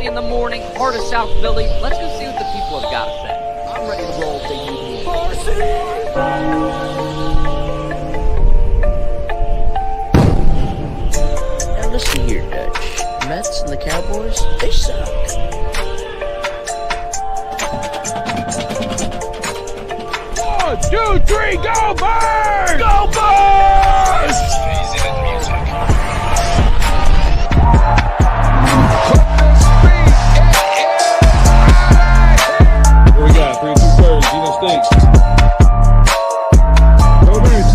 early in the morning, heart of South Philly. Let's go see what the people have got to say. I'm ready to roll if they need me. Now listen here, Dutch. Mets and the Cowboys, they suck. 1, 2, 3, go Birds! Go Birds! Here we go, 302BIRDS, Stakes. Go Birds!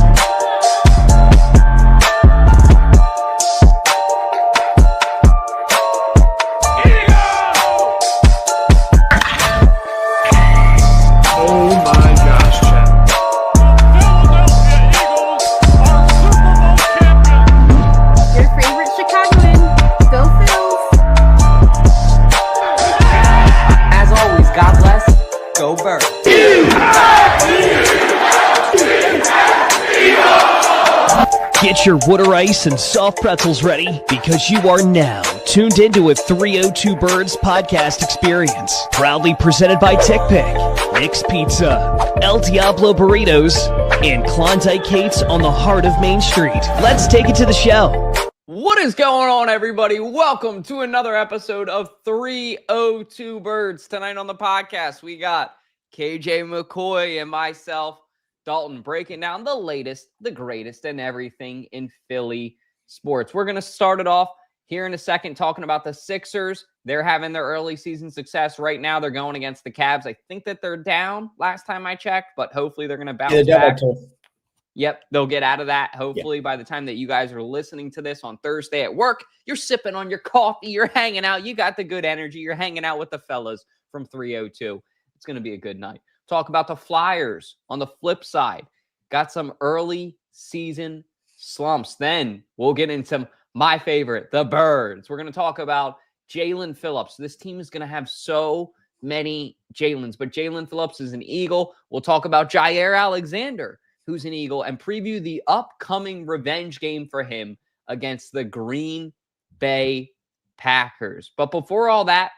Get your water ice and soft pretzels ready because you are now tuned into a 302BIRDS podcast experience. Proudly presented by TickPick, Nick's Pizza, El Diablo Burritos, and Klondike Kate's on the heart of Main Street. Let's take it to the show. What is going on, everybody? Welcome to another episode of 302BIRDS. Tonight on the podcast, we got KJ McCoy and myself, Dalton, breaking down the latest, the greatest, and everything in Philly sports. We're going to start it off here in a second talking about the Sixers. They're having their early season success. Right now, they're going against the Cavs. I think that they're down last time I checked, but hopefully they're going to bounce back. Yep, they'll get out of that. Hopefully by the time that you guys are listening to this on Thursday at work, you're sipping on your coffee, you're hanging out, you got the good energy, you're hanging out with the fellas from 302. It's going to be a good night. Talk about the Flyers on the flip side. Got some early season slumps. Then we'll get into my favorite, the Birds. We're going to talk about Jalen Phillips. This team is going to have so many Jalens, but Jalen Phillips is an Eagle. We'll talk about Jaire Alexander, who's an Eagle, and preview the upcoming revenge game for him against the Green Bay Packers. But before all that,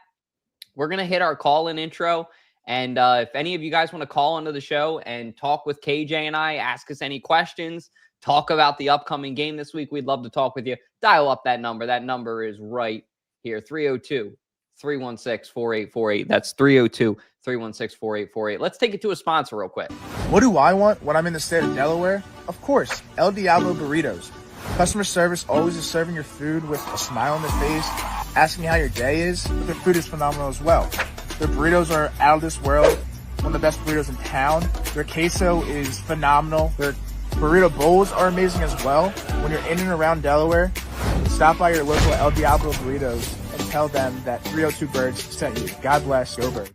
we're going to hit our call-in intro. And if any of you guys want to call into the show and talk with KJ and I, ask us any questions, talk about the upcoming game this week, we'd love to talk with you. Dial up that number. That number is right here, 302-316-4848. That's 302-316-4848. Let's take it to a sponsor real quick. What do I want when I'm in the state of Delaware? Of course, El Diablo Burritos. Customer service always is serving your food with a smile on their face, asking how your day is, but their food is phenomenal as well. Their burritos are out of this world, one of the best burritos in town. Their queso is phenomenal. Their burrito bowls are amazing as well. When you're in and around Delaware, stop by your local El Diablo Burritos and tell them that 302BIRDS sent you. God bless, go Birds.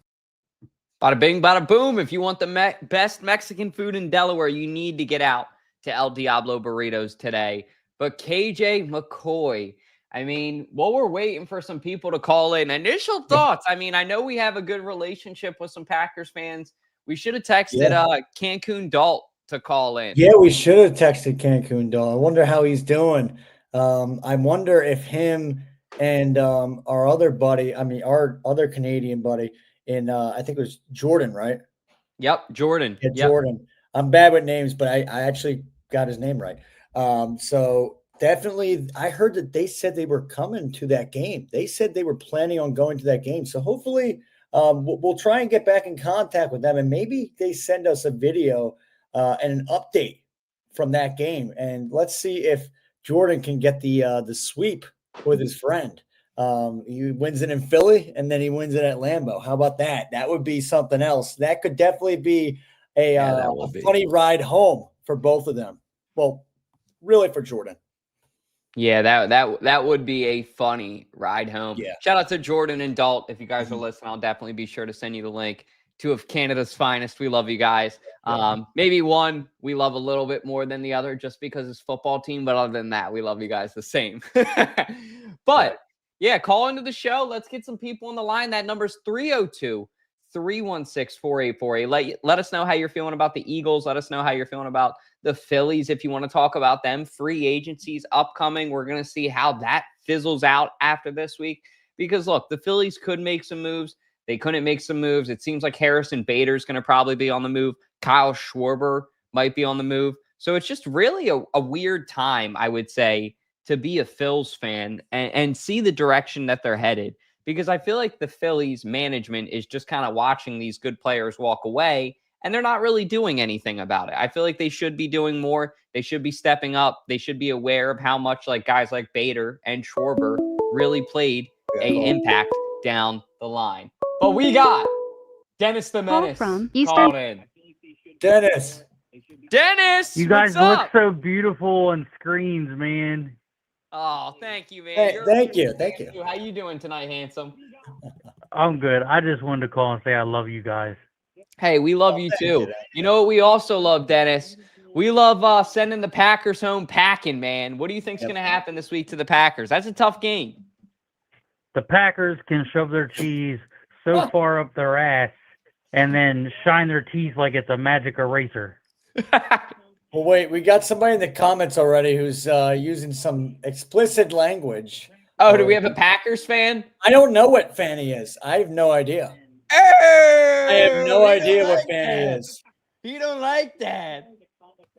Bada bing, bada boom. If you want the best Mexican food in Delaware, you need to get out to El Diablo Burritos today. But KJ McCoy, I mean, while we're waiting for some people to call in, initial thoughts. I mean, I know we have a good relationship with some Packers fans. We should have texted Cancun Dalton to call in. Yeah, we should have texted Cancun Dalton. I wonder how he's doing. I wonder if him and our other Canadian buddy in I think it was Jordan, right? Yep, Jordan. Yeah, Jordan. I'm bad with names, but I actually got his name right. So definitely, I heard that they said they were coming to that game. They said they were planning on going to that game. So hopefully we'll try and get back in contact with them, and maybe they send us a video and an update from that game. And let's see if Jordan can get the sweep with his friend. He wins it in Philly, and then he wins it at Lambeau. How about that? That would be something else. That could definitely be a funny ride home for both of them. Well, really for Jordan. Yeah, that would be a funny ride home. Yeah. Shout out to Jordan and Dalton. If you guys are listening, I'll definitely be sure to send you the link. Two of Canada's finest. We love you guys. Maybe one we love a little bit more than the other just because it's football team. But other than that, we love you guys the same. But yeah, call into the show. Let's get some people on the line. That number's 302-316-4848. Let us know how you're feeling about the Eagles. Let us know how you're feeling about the Phillies. If you want to talk about them, free agencies upcoming. We're going to see how that fizzles out after this week. Because look, the Phillies could make some moves. They couldn't make some moves. It seems like Harrison Bader's going to probably be on the move. Kyle Schwarber might be on the move. So it's just really a weird time, I would say, to be a Phils fan and see the direction that they're headed. Because I feel like the Phillies management is just kind of watching these good players walk away, and they're not really doing anything about it. I feel like they should be doing more. They should be stepping up. They should be aware of how much like guys like Bader and Schwarber really played an impact down the line. But we got Dennis the Menace from called in. Dennis. You guys what's look up? so beautiful on screens, man. Oh, thank you, man. Hey, thank you. How you doing tonight, handsome? I'm good. I just wanted to call and say I love you guys. Hey, we love you too. You know what we also love, Dennis? We love sending the Packers home packing, man. What do you think's going to happen this week to the Packers? That's a tough game. The Packers can shove their cheese so far up their ass and then shine their teeth like it's a magic eraser. Well, wait, we got somebody in the comments already who's using some explicit language. Oh, do we have a Packers fan? I don't know what fan he is. I have no idea. Hey, I have no idea what fan he is. He don't like that.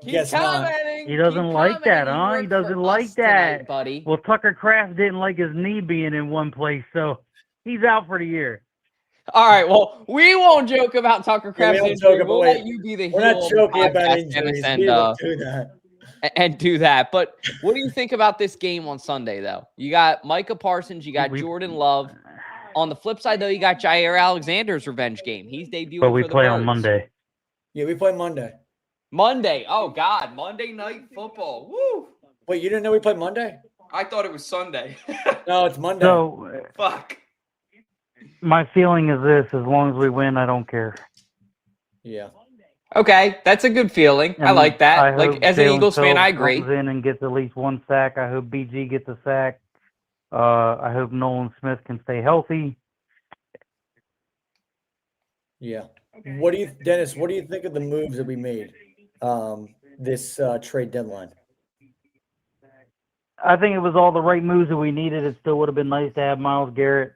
Keep Guess not. commenting. He doesn't Keep like that, commenting. huh? He worked doesn't for like us tonight, that. buddy. Well, Tucker Kraft didn't like his knee being in one place, so he's out for the year. All right, well, we won't joke about Tucker Kraft's won't injury. joke We'll about let you be the We're heel not of the joking about podcast, injuries. Dennis, We don't do that. and do that. But what do you think about this game on Sunday, though? You got Micah Parsons, you got Jordan Love. On the flip side, though, you got Jaire Alexander's revenge game. He's debuting But we for the play on Birds. Monday. Yeah, we play Monday. Monday. Oh, God. Monday Night Football. Woo. Wait, you didn't know we played Monday? I thought it was Sunday. No, it's Monday. So Fuck. my feeling is this: as long as we win, I don't care. Yeah. Okay, that's a good feeling. I And like that. I Like, hope as an Jalen Eagles fan, Phillips I agree. comes in and gets at least one sack. I hope BG gets a sack. I hope Nolan Smith can stay healthy. Yeah. Dennis, what do you think of the moves that we made this trade deadline? I think it was all the right moves that we needed. It still would have been nice to have Myles Garrett.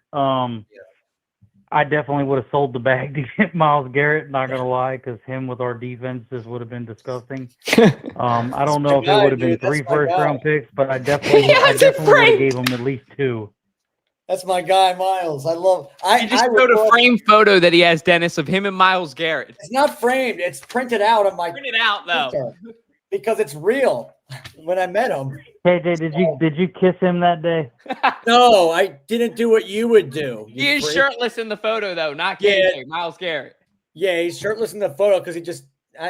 I definitely would have sold the bag to get Myles Garrett, not going to lie, because him with our defense just would have been disgusting. I don't know if it would have been 3 first-round picks, but I definitely would have gave him at least 2. That's my guy, Miles. I love. He just showed a framed photo that he has, Dennis, of him and Myles Garrett. It's not framed. It's printed out on my. Print it out, though. printer because it's real. When I met him. KJ, did you kiss him that day? No, I didn't do what you would do. He is freak. shirtless in the photo, though, not Yeah. KJ, Myles Garrett. Yeah, he's shirtless in the photo because it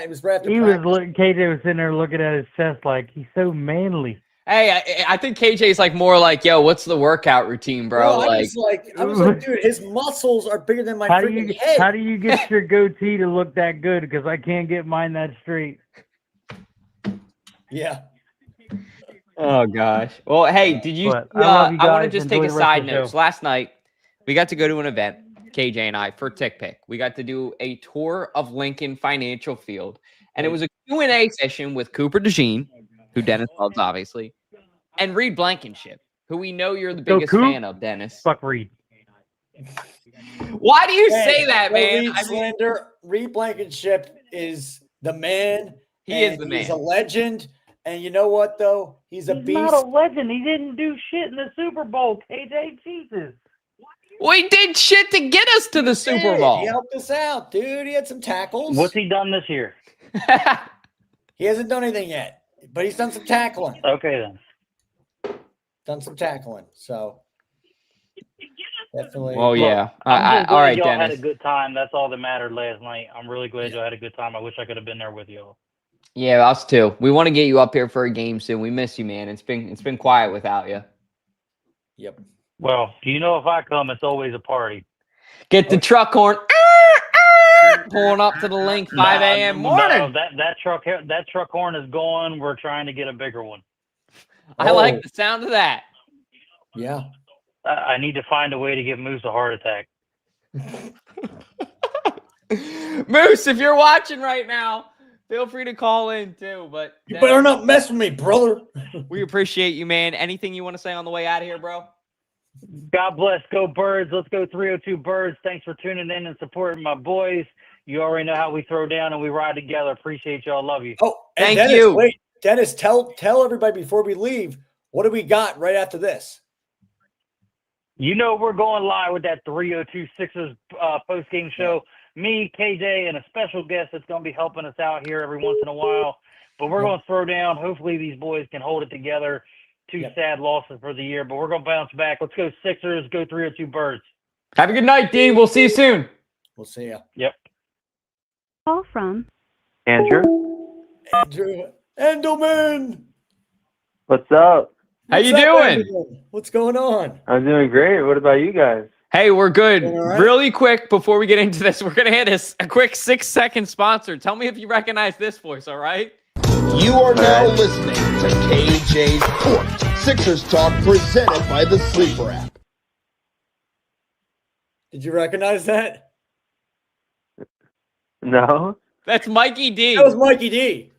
was right after KJ was sitting there looking at his chest like he's so manly. Hey, I think KJ's like more like, yo, what's the workout routine, bro? I was like, dude, his muscles are bigger than my freaking head. How do you get your goatee to look that good? Because I can't get mine that straight. Yeah. Oh gosh. Well, hey, did you? But I love you I want to guys. just Enjoy take a the rest side of the note. show. So last night, we got to go to an event, KJ and I, for Tick Pick. We got to do a tour of Lincoln Financial Field, and it was a Q&A session with Cooper DeJean, who Dennis loves, obviously, and Reed Blankenship, who we know you're the biggest fan of, Dennis. Fuck Reed. Why do you say that, man? Reed Blankenship is the man. He is the man. He's a legend. And you know what, though? He's a beast. Not a legend. He didn't do shit in the Super Bowl. KJ, Jesus. We did shit to get us to the Super Bowl. He helped us out, dude. He had some tackles. What's he done this year? He hasn't done anything yet, but he's done some tackling. Okay, then. Done some tackling. So, definitely. Well, yeah. I'm just glad all right, y'all Dennis. had a good time. That's all that mattered last night. I'm really glad y'all had a good time. I wish I could have been there with y'all. Yeah, us too. We want to get you up here for a game soon. We miss you, man. It's been quiet without you. Yep. Well, you know, if I come, it's always a party. Get the truck horn. Pulling up to the link 5 a.m. morning. No, that truck horn is gone. We're trying to get a bigger one. I like the sound of that. Yeah. I need to find a way to give Moose a heart attack. Moose, if you're watching right now, feel free to call in too. But You better not mess with me, brother. we appreciate you, man. Anything you want to say on the way out of here, bro? God bless. Go Birds. Let's go 302 Birds. Thanks for tuning in and supporting my boys. You already know how we throw down and we ride together. Appreciate y'all. Love you. Oh, and Thank Dennis, you. wait, Dennis, tell everybody before we leave, what do we got right after this? You know we're going live with that 302 Sixers post-game show. Me, KJ, and a special guest that's going to be helping us out here every once in a while. But we're going to throw down. Hopefully these boys can hold it together. Two sad losses for the year, but we're going to bounce back. Let's go Sixers. Go 302 Birds. Have a good night, D. We'll see you soon. We'll see you. Yep. Call from Andrew. Andrew Endelman. What's up? How you What's up, doing? Endelman? What's going on? I'm doing great. What about you guys? Hey, we're good. All right. Really quick before we get into this, we're going to hit a quick 6-second sponsor. Tell me if you recognize this voice, all right? You are now listening to KJ's Court Sixers Talk presented by the Sleeper app. Did you recognize that? No. That's Mikey D. That was Mikey D.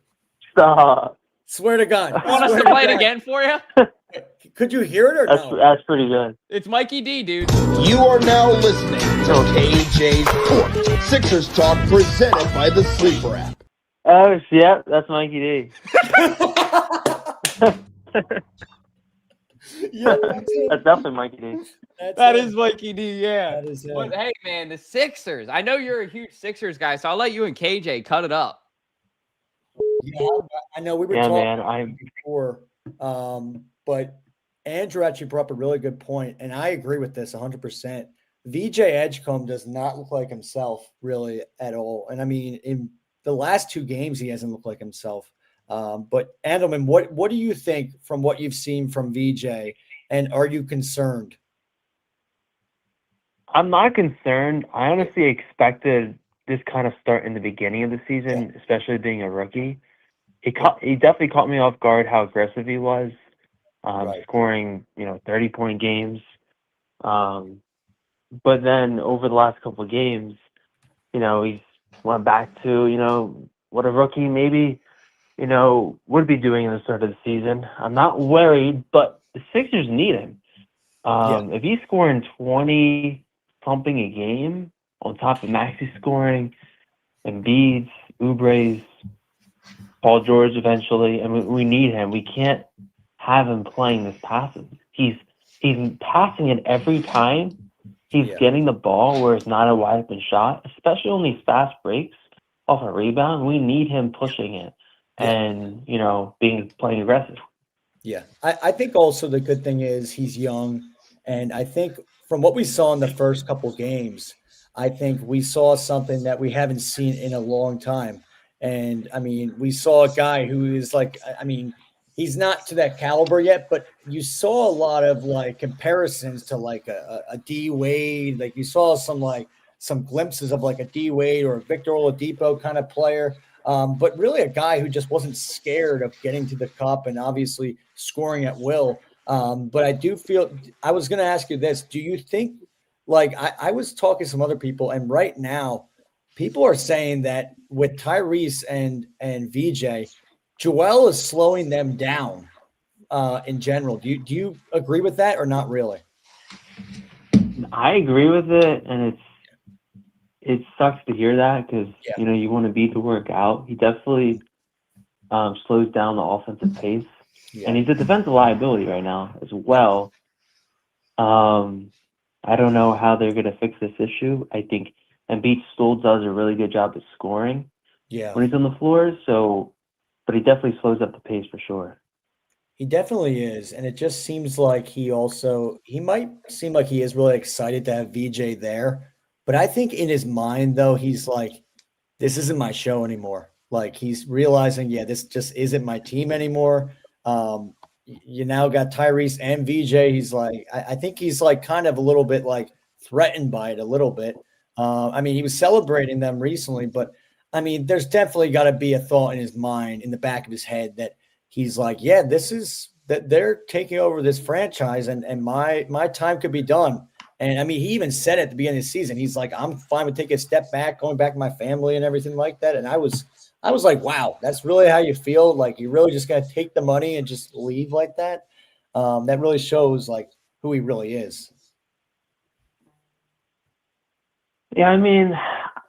Stop. Swear to God. Want us Swear to play it God. again for you? Could you hear it or no? That's pretty good. It's Mikey D, dude. You are now listening to KJ's Court Sixers Talk presented by the Sleeper app. Oh, yeah, that's Mikey D. Yeah, that's it. That's definitely Mikey D. That it. is Mikey D, yeah. That is it. But hey, man, the Sixers. I know you're a huge Sixers guy, so I'll let you and KJ cut it up. Yeah, I know we were Yeah, talking man. I'm before, but Andrew actually brought up a really good point, and I agree with this 100%. VJ Edgecombe does not look like himself really at all, and I mean in the last two games he hasn't looked like himself. But Andelman, what do you think from what you've seen from VJ, and are you concerned? I'm not concerned. I honestly expected this kind of start in the beginning of the season, especially being a rookie. He definitely caught me off guard how aggressive he was, scoring 30-point games. But then over the last couple of games, he's went back to what a rookie maybe would be doing in the start of the season. I'm not worried, but the Sixers need him. If he's scoring 20-something a game on top of Maxey scoring, Embiid's, Oubre's, Paul George eventually, and we need him. We can't have him playing this passive. He's passing it every time. He's getting the ball where it's not a wide open shot, especially on these fast breaks off a rebound. We need him pushing it and playing aggressive. Yeah, I think also the good thing is he's young, and I think from what we saw in the first couple games, I think we saw something that we haven't seen in a long time. And I mean, we saw a guy who is like, I mean, he's not to that caliber yet, but you saw a lot of like comparisons to like a D Wade. Like you saw some glimpses of like a D Wade or a Victor Oladipo kind of player. But really a guy who just wasn't scared of getting to the cup and obviously scoring at will. But I do feel I was going to ask you this. Do you think like I was talking to some other people, and right now people are saying that with Tyrese and VJ, Joel is slowing them down in general. Do you agree with that or not really? I agree with it, and it sucks to hear that because you want to beat the work out. He definitely slows down the offensive pace, and he's a defensive liability right now as well. I don't know how they're going to fix this issue. I think Embiid still does a really good job of scoring when he's on the floor. But he definitely slows up the pace for sure. He definitely is. And it just seems like he might seem like he is really excited to have VJ there. But I think in his mind, though, he's like, this isn't my show anymore. Like he's realizing, this just isn't my team anymore. You now got Tyrese and VJ. He's like, I think he's like kind of a little bit like threatened by it a little bit. I mean, he was celebrating them recently, but I mean, there's definitely got to be a thought in his mind, in the back of his head, that he's like, this is that they're taking over this franchise and my time could be done. And I mean, he even said at the beginning of the season, he's like, I'm fine with taking a step back, going back to my family and everything like that. And I was like, wow, that's really how you feel? Like, you really just got to take the money and just leave like that? That really shows like who he really is. Yeah, I mean,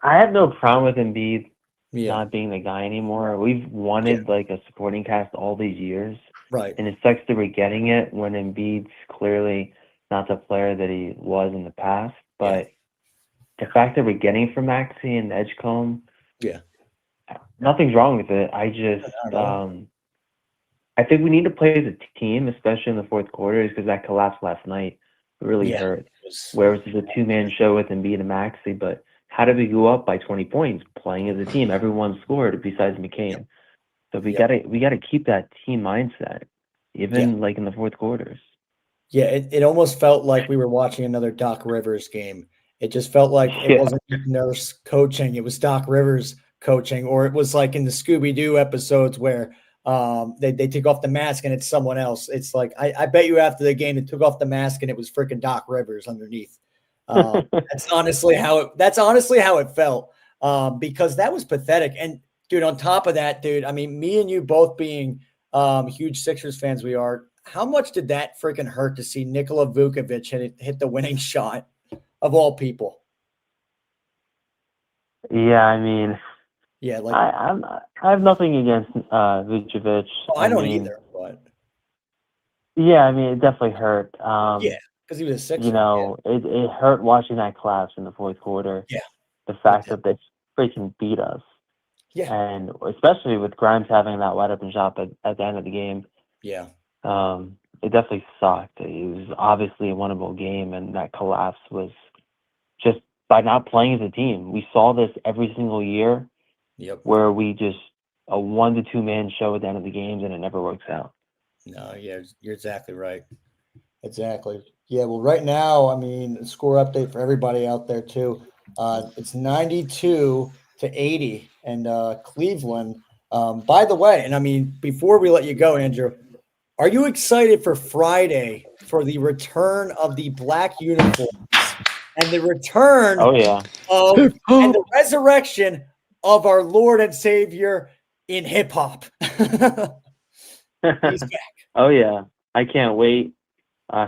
I have no problem with Embiid Yeah, not being the guy anymore. We've wanted like a supporting cast all these years, right. and it sucks that we're getting it when Embiid's clearly not the player that he was in the past. But the fact that we're getting from Maxey and Edgecombe, nothing's wrong with it. I just, I think we need to play as a team, especially in the fourth quarter, because that collapse last night really hurt. Where it was a two-man show with Embiid and Maxey, but how did we go up by 20 points playing as a team? Everyone scored besides McCain. So we gotta keep that team mindset, even like in the fourth quarters. Yeah, it almost felt like we were watching another Doc Rivers game. It just felt like it wasn't Nurse coaching; it was Doc Rivers coaching, or it was like in the Scooby-Doo episodes where they take off the mask and it's someone else. It's like I bet you after the game they took off the mask and it was freaking Doc Rivers underneath. That's honestly how it felt, because that was pathetic. And dude, on top of that, dude, I mean, me and you both being huge Sixers fans, we are. How much did that freaking hurt to see Nikola Vukovic hit the winning shot of all people? Yeah, I mean, like I have nothing against Vucevic. Oh, I don't either, but yeah, I mean, it definitely hurt. Because he was a Sixer. You know, it hurt watching that collapse in the fourth quarter. Yeah, the fact that they freaking beat us. Yeah, and especially with Grimes having that wide open shot at the end of the game. Yeah. It definitely sucked. It was obviously a winnable game, and that collapse was just by not playing as a team. We saw this every single year, where we just a 1 to 2 man show at the end of the games, and it never works out. No, yeah, you're exactly right. Exactly. Yeah. Well, right now, I mean, score update for everybody out there too. It's 92-80, and Cleveland. By the way, and I mean, before we let you go, Andrew. Are you excited for Friday for the return of the black uniforms and the return of and the resurrection of our Lord and Savior in hip hop? He's back. Oh yeah, I can't wait.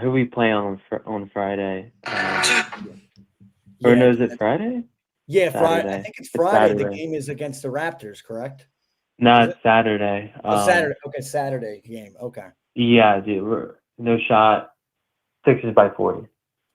Who we play on Friday? Or no, is it Friday? Yeah, Saturday. Friday. I think it's Friday. The game is against the Raptors, correct? No, it's Saturday. Saturday. Okay, Saturday game. Okay. Yeah, dude. No shot. Sixers by 40.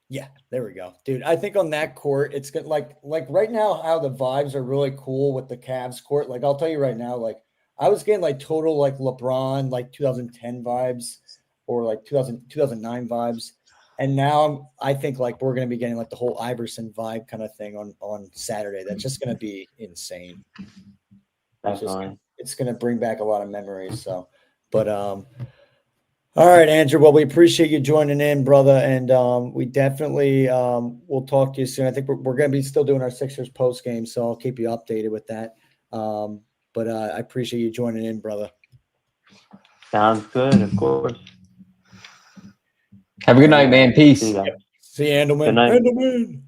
Yeah, there we go, dude. I think on that court, it's good. Like right now, how the vibes are really cool with the Cavs court. Like I'll tell you right now, like I was getting like total like LeBron, like 2010 vibes, or like 2009 vibes, and now I think like we're gonna be getting like the whole Iverson vibe kind of thing on Saturday. That's just gonna be insane. It's gonna bring back a lot of memories. So, but all right, Andrew. Well, we appreciate you joining in, brother, and we definitely will talk to you soon. I think we're going to be still doing our Sixers post game, so I'll keep you updated with that. But I appreciate you joining in, brother. Sounds good, of course. Have a good night, man. Peace. See you, Andelman. Good night. Andelman.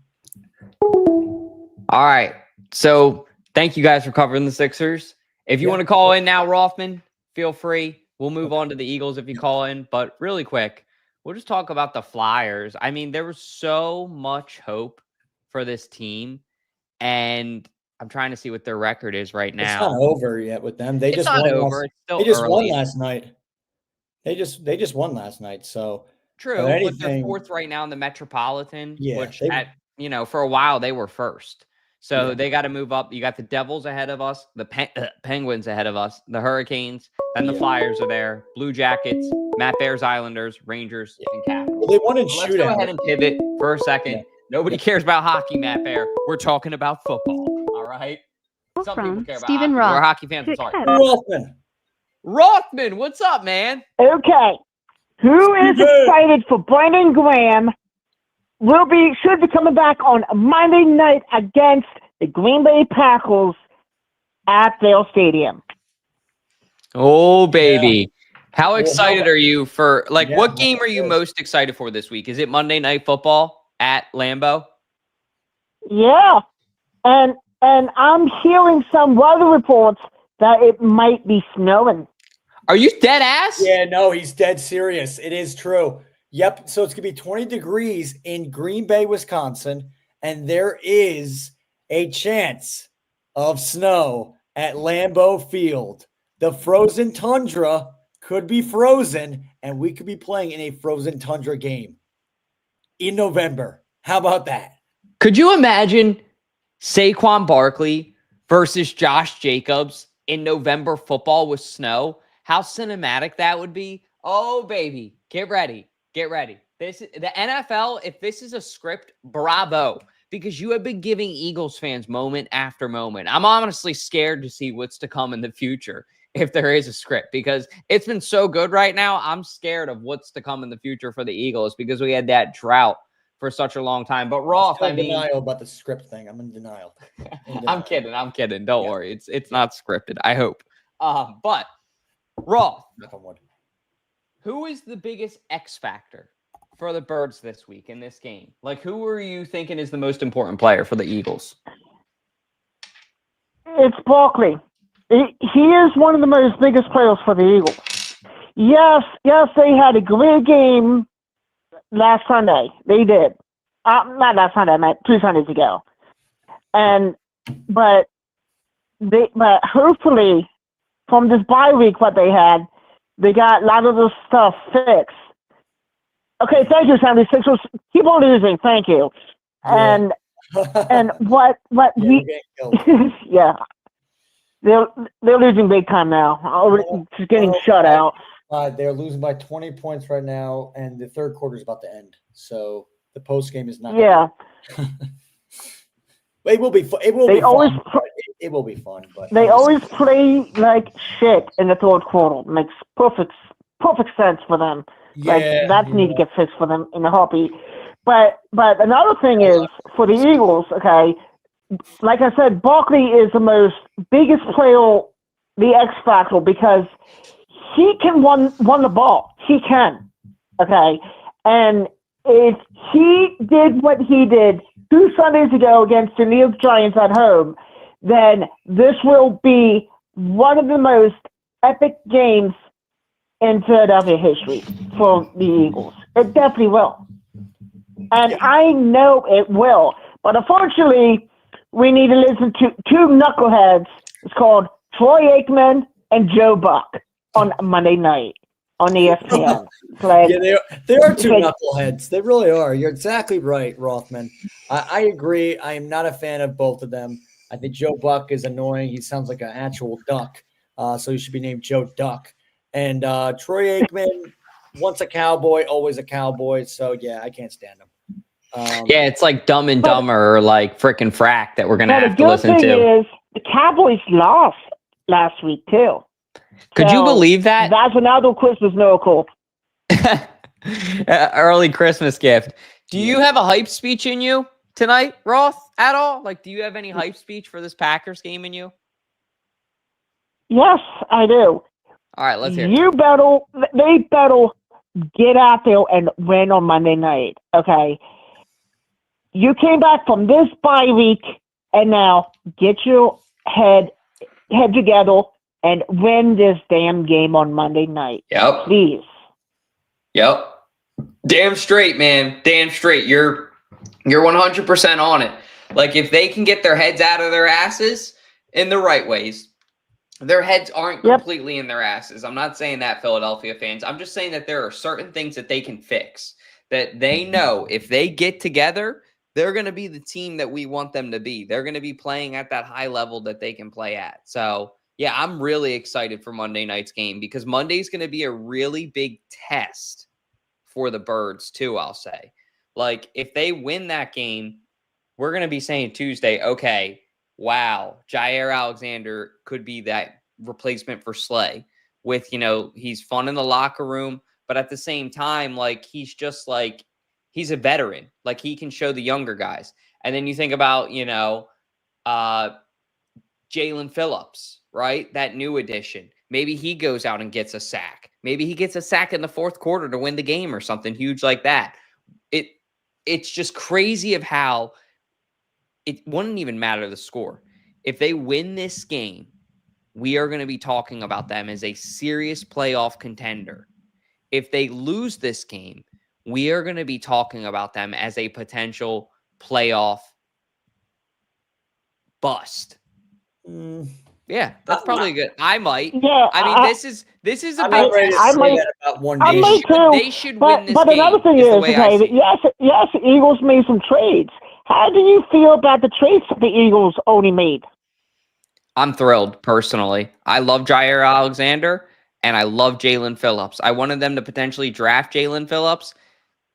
All right. So thank you guys for covering the Sixers. If you want to call in now, Rothman, feel free. We'll move on to the Eagles if you call in. But really quick, we'll just talk about the Flyers. I mean, there was so much hope for this team. And I'm trying to see what their record is right now. It's not over yet with them. They just won last night. They just won last night. So true, but they're fourth right now in the Metropolitan, which for a while they were first. So they got to move up. You got the Devils ahead of us, the Penguins ahead of us, the Hurricanes, then the Flyers are there, Blue Jackets, Matt Bears Islanders, Rangers, and Capitals. Well, they won in Let's go ahead and pivot for a second. Nobody cares about hockey, Matt Bear. We're talking about football. All right. Some people care about hockey. We're hockey fans. I'm sorry. Rothman, what's up, man? Okay. Who is excited for Brandon Graham? Should be coming back on Monday night against the Green Bay Packers at Vail Stadium. Oh, baby. How excited are you for, what game are you most excited for this week? Is it Monday Night Football at Lambeau? Yeah. And I'm hearing some weather reports that it might be snowing. Are you dead ass? Yeah, no, he's dead serious. It is true. Yep. So it's going to be 20 degrees in Green Bay, Wisconsin, and there is a chance of snow at Lambeau Field. The frozen tundra could be frozen, and we could be playing in a frozen tundra game in November. How about that? Could you imagine Saquon Barkley versus Josh Jacobs in November football with snow? How cinematic that would be. Oh, baby. Get ready. Get ready. This is the NFL. If this is a script, bravo. Because you have been giving Eagles fans moment after moment. I'm honestly scared to see what's to come in the future if there is a script, because it's been so good right now. I'm scared of what's to come in the future for the Eagles because we had that drought for such a long time. But Roth, I mean, denial about the script thing. I'm in denial. I'm kidding. Don't worry. It's not scripted, I hope. But Roth, who is the biggest X factor for the Birds this week in this game? Like, who are you thinking is the most important player for the Eagles? It's Barkley. He is one of the most biggest players for the Eagles. Yes, they had a great game last Sunday. They did. Not last Sunday, I meant 2 Sundays ago. But hopefully from this bye week what they had, they got a lot of the stuff fixed. Okay, thank you, Sandy. Sixers, keep on losing. Thank you. Yeah. And what we yeah. They're losing big time now. Just getting shut out. They're losing by 20 points right now, and the third quarter is about to end. So the post game is not. Yeah. It will be fun. It will be fun. But they always play like shit in the third quarter. Makes perfect sense for them. Yeah, that need to get fixed for them in a heartbeat. But another thing is for the Eagles. Okay. Like I said, Barkley is the biggest player, the X factor, because he can run the ball. He can, okay? And if he did what he did 2 Sundays ago against the New York Giants at home, then this will be one of the most epic games in Philadelphia history for the Eagles. It definitely will. And I know it will. But unfortunately, we need to listen to 2 knuckleheads. It's called Troy Aikman and Joe Buck on Monday night on ESPN. Yeah, they are 2 knuckleheads. They really are. You're exactly right, Rothman. I agree. I am not a fan of both of them. I think Joe Buck is annoying. He sounds like an actual duck, so he should be named Joe Duck. And Troy Aikman, once a cowboy, always a cowboy. So, yeah, I can't stand him. Yeah, it's like Dumb and Dumber or like frickin' Frack that we're going to have to listen to. The good thing is the Cowboys lost last week, too. Could you believe that? That's another Christmas miracle. Early Christmas gift. Do you have a hype speech in you tonight, Roth, at all? Like, do you have any hype speech for this Packers game in you? Yes, I do. All right, let's hear it. They better get out there and win on Monday night, okay? You came back from this bye week, and now get your head together and win this damn game on Monday night. Yep. Please. Yep. Damn straight, man. Damn straight. You're 100% on it. Like, if they can get their heads out of their asses in the right ways, their heads aren't completely in their asses. I'm not saying that, Philadelphia fans. I'm just saying that there are certain things that they can fix, that they know if they get together, they're going to be the team that we want them to be. They're going to be playing at that high level that they can play at. So, yeah, I'm really excited for Monday night's game because Monday's going to be a really big test for the Birds too, I'll say. Like, if they win that game, we're going to be saying Tuesday, okay, wow, Jaire Alexander could be that replacement for Slay with, he's fun in the locker room, but at the same time, like, he's just like, he's a veteran. Like, he can show the younger guys. And then you think about, Jalen Phillips, right? That new addition. Maybe he goes out and gets a sack. Maybe he gets a sack in the fourth quarter to win the game or something huge like that. It's just crazy of how it wouldn't even matter the score. If they win this game, we are going to be talking about them as a serious playoff contender. If they lose this game, we are going to be talking about them as a potential playoff bust. Yeah, that's probably good. I might. Yeah, I mean, this is a I'm big not ready to test. say that about one I game. might too. They should win this but game. another thing is is, the way I okay, see it. yes, the Eagles made some trades. How do you feel about the trades that the Eagles only made? I'm thrilled personally. I love Jaire Alexander and I love Jalen Phillips. I wanted them to potentially draft Jalen Phillips.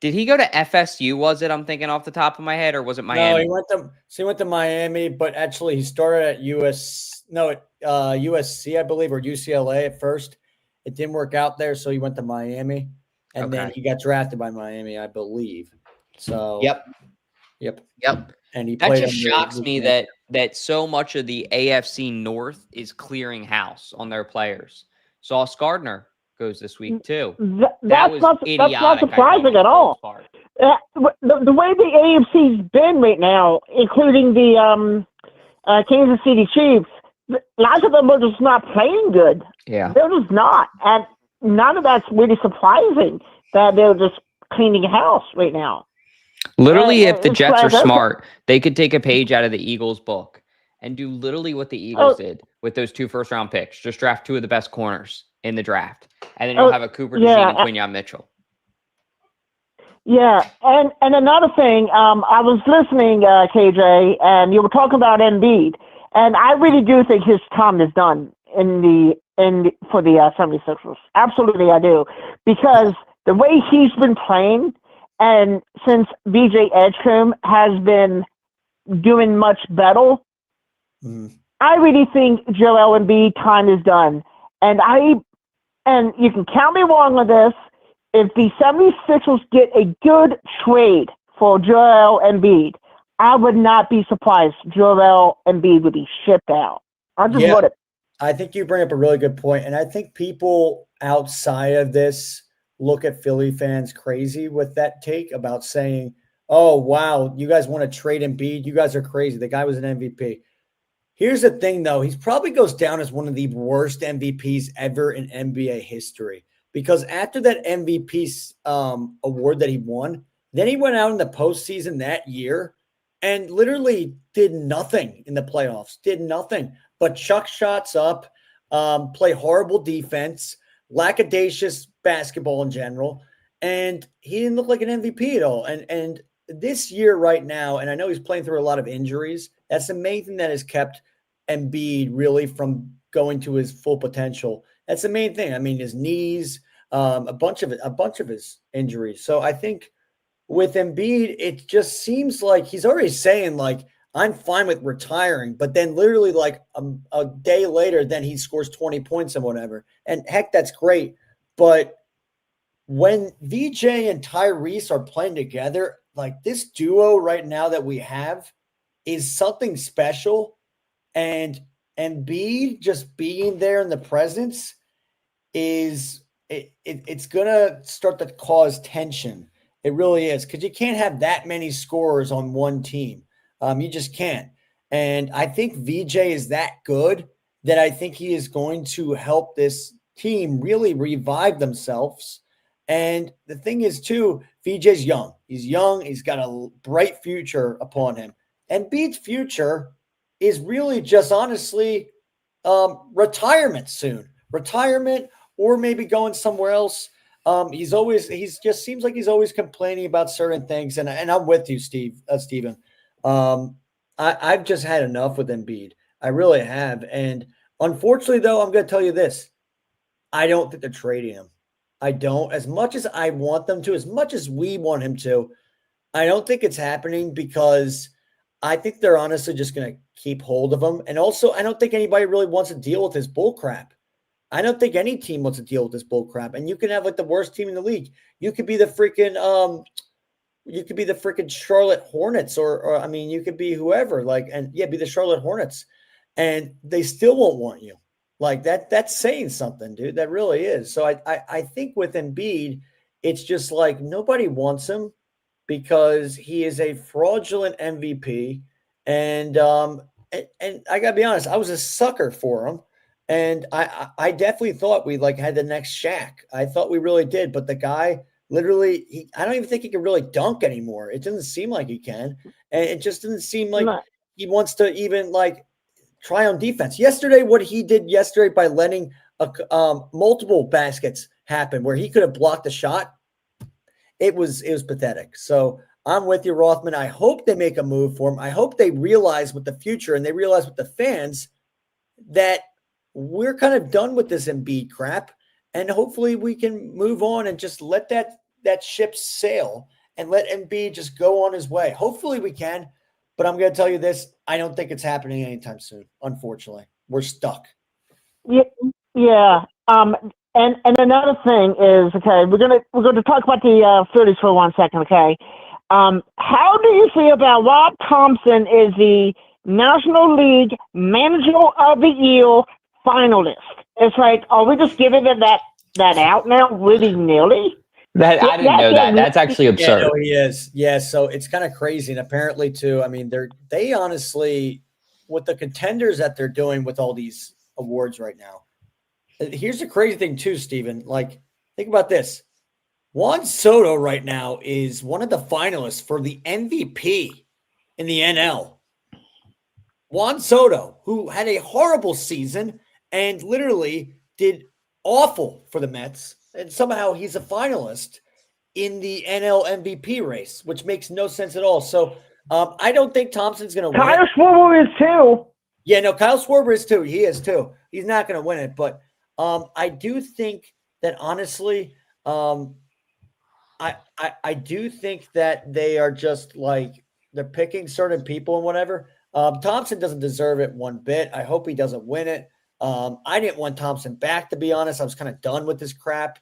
Did he go to FSU? Was it? I'm thinking off the top of my head, or was it Miami? No, he went to Miami, but actually he started at USC, I believe, or UCLA at first. It didn't work out there, so he went to Miami, and then he got drafted by Miami, I believe. So Yep. And he That played. just shocks me that so much of the AFC North is clearing house on their players. Sauce Gardner goes this week too. That's not surprising at all. The way the AFC's been right now, including the Kansas City Chiefs, lots of them are just not playing good. Yeah, they're just not, and none of that's really surprising that they're just cleaning house right now. Literally, if the Jets are smart, they could take a page out of the Eagles' book and do literally what the Eagles did with those 2 first-round picks. Just draft 2 of the best corners in the draft, and then you'll have a Cooper DeJean and Quinyon Mitchell. Yeah, and another thing, I was listening, KJ, and you were talking about Embiid, and I really do think his time is done for the 76ers. Absolutely, I do, because the way he's been playing, and since BJ Edgecombe has been doing much better, I really think Joel Embiid time is done, and you can count me wrong on this. If the 76ers get a good trade for Joel Embiid, I would not be surprised Joel Embiid would be shipped out. I just wouldn't. I think you bring up a really good point, and I think people outside of this look at Philly fans crazy with that take about saying, oh, wow, you guys want to trade Embiid? You guys are crazy. The guy was an MVP. Here's the thing, though. He probably goes down as one of the worst MVPs ever in NBA history. Because after that MVP award that he won, then he went out in the postseason that year and literally did nothing in the playoffs, did nothing but chuck shots up, play horrible defense, lackadaisious basketball in general, and he didn't look like an MVP at all. And this year right now, and I know he's playing through a lot of injuries, that's the main thing that has kept Embiid really from going to his full potential. That's the main thing. I mean, his knees, a bunch of his injuries. So I think with Embiid, it just seems like he's already saying like, I'm fine with retiring, but then literally like a day later, then he scores 20 points and whatever. And heck, that's great. But when VJ and Tyrese are playing together, like this duo right now that we have is something special. And Embiid just being there in the presence is it's gonna start to cause tension. It really is, because you can't have that many scorers on one team. You just can't. And I think VJ is that good that I think he is going to help this team really revive themselves. And the thing is, too, VJ's young. He's young. He's got a bright future upon him. And Embiid's future is really just honestly retirement soon. Retirement, or maybe going somewhere else. He just seems like he's always complaining about certain things. And I'm with you, Steven. I've just had enough with Embiid. I really have. And unfortunately, though, I'm going to tell you this. I don't think they're trading him. I don't. As much as I want them to, as much as we want him to, I don't think it's happening because I think they're honestly just going to keep hold of him. And also, I don't think anybody really wants to deal with his bull crap. I don't think any team wants to deal with this bull crap. And you can have like the worst team in the league. You could be the freaking Charlotte Hornets, or I mean, you could be whoever, be the Charlotte Hornets, and they still won't want you. Like that's saying something, dude. That really is. So I think with Embiid, it's just like nobody wants him because he is a fraudulent MVP. And I gotta be honest, I was a sucker for him. And I definitely thought we had the next Shaq. I thought we really did. But the guy Literally, I don't even think he can really dunk anymore. It doesn't seem like he can. And it just doesn't seem like he wants to even like try on defense. Yesterday, what he did yesterday by letting multiple baskets happen where he could have blocked the shot, it was pathetic. So I'm with you, Rothman. I hope they make a move for him. I hope they realize with the future and they realize with the fans that we're kind of done with this Embiid crap. And hopefully we can move on and just let that ship sail and let Embiid just go on his way. Hopefully we can. But I'm going to tell you this. I don't think it's happening anytime soon. Unfortunately, we're stuck. Yeah. And another thing is, okay, we're gonna talk about the Phillies for 1 second, okay? How do you feel about Rob Thompson is the National League Manager of the Year finalist? It's like, are we just giving it that out now, willy-nilly? I didn't know that. That's actually absurd. Yeah, no, he is. Yeah, so it's kind of crazy. And apparently, too, I mean, they honestly, with the contenders that they're doing with all these awards right now, here's the crazy thing, too, Steven. Like, think about this. Juan Soto right now is one of the finalists for the MVP in the NL. Juan Soto, who had a horrible season and literally did awful for the Mets, and somehow he's a finalist in the NL MVP race, which makes no sense at all. So I don't think Thompson's going to win. Kyle Schwarber is too. Yeah, no, Kyle Schwarber is too. He is too. He's not going to win it, but I do think that honestly, I do think that they are just like they're picking certain people and whatever. Thompson doesn't deserve it one bit. I hope he doesn't win it. I didn't want Thompson back, to be honest. I was kind of done with this crap,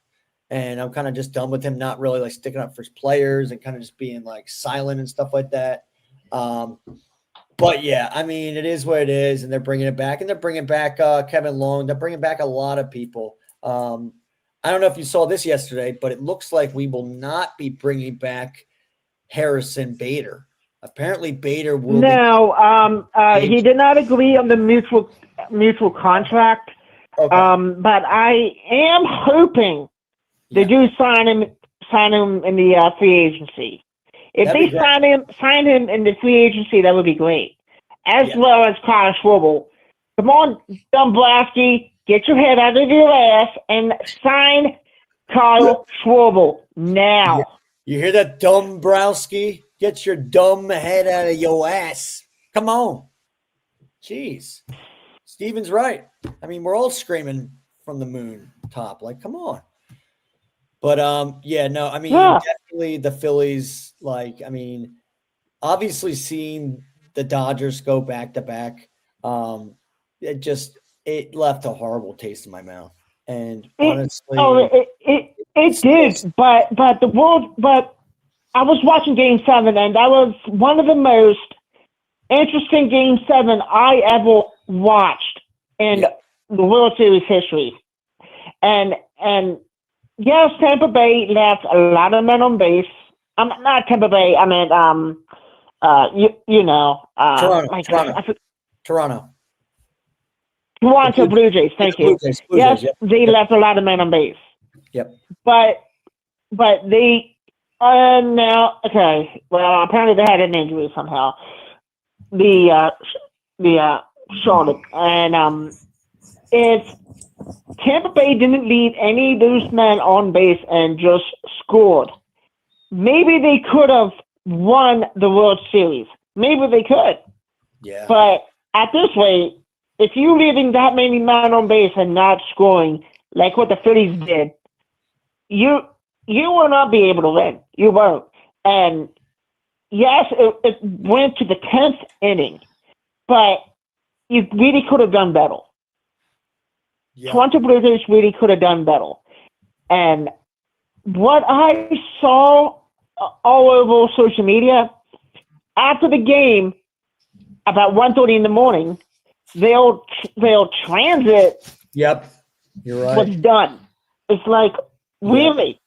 and I'm kind of just done with him not really like sticking up for his players and kind of just being like silent and stuff like that. But yeah, I mean, it is what it is, and they're bringing it back, and they're bringing back Kevin Long. They're bringing back a lot of people. I don't know if you saw this yesterday, but it looks like we will not be bringing back Harrison Bader. Apparently, Bader will. No, he did not agree on the mutual contract. Okay. But I am hoping they do sign him in the free agency. If That'd they sign him in the free agency, that would be great. As well as Kyle Schwarber. Come on, Dombrowski, get your head out of your ass and sign Kyle Schwarber now. You hear that, Dombrowski? Get your dumb head out of your ass. Come on. Jeez. Steven's right. I mean, we're all screaming from the moon top. Like, come on. But, definitely the Phillies, like, I mean, obviously seeing the Dodgers go back-to-back, it left a horrible taste in my mouth. And honestly. It did. But I was watching Game 7, and that was one of the most interesting Game 7 I ever watched in the World Series history. And yes, Tampa Bay left a lot of men on base. Not Tampa Bay. I meant Toronto. Toronto Blue Jays. Thank you. Blue Jays, they left a lot of men on base. Yep. But they now okay. Well, apparently they had an injury somehow. The Charlotte and if Tampa Bay didn't leave any of those men on base and just scored, maybe they could have won the World Series. Maybe they could. Yeah. But at this rate, if you're leaving that many men on base and not scoring, like what the Phillies did, you will not be able to win. You won't. And yes, it went to the 10th inning, but you really could have done better. Yeah. Toronto Blue Jays really could have done better. And what I saw all over social media, after the game, about 1:30 in the morning, their transit Yep. You're right. was done. It's like, really?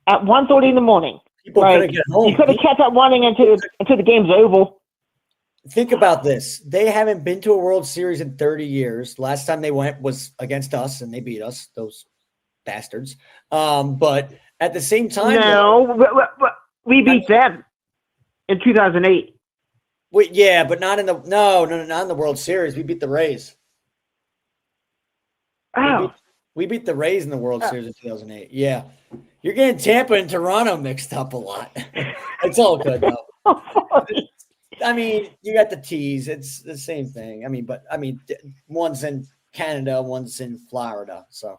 At 1:30 in the morning? People couldn't get home. You could have kept that running until the game's over. Think about this. They haven't been to a World Series in 30 years. Last time they went was against us, and they beat us, those bastards. But At the same time, No, we beat them in 2008. yeah, but not in the not in the World Series. We beat the Rays. Oh. We beat the Rays in the World Series in 2008. Yeah. You're getting Tampa and Toronto mixed up a lot. It's all good, though. I mean, you got the T's. It's the same thing. One's in Canada, one's in Florida. So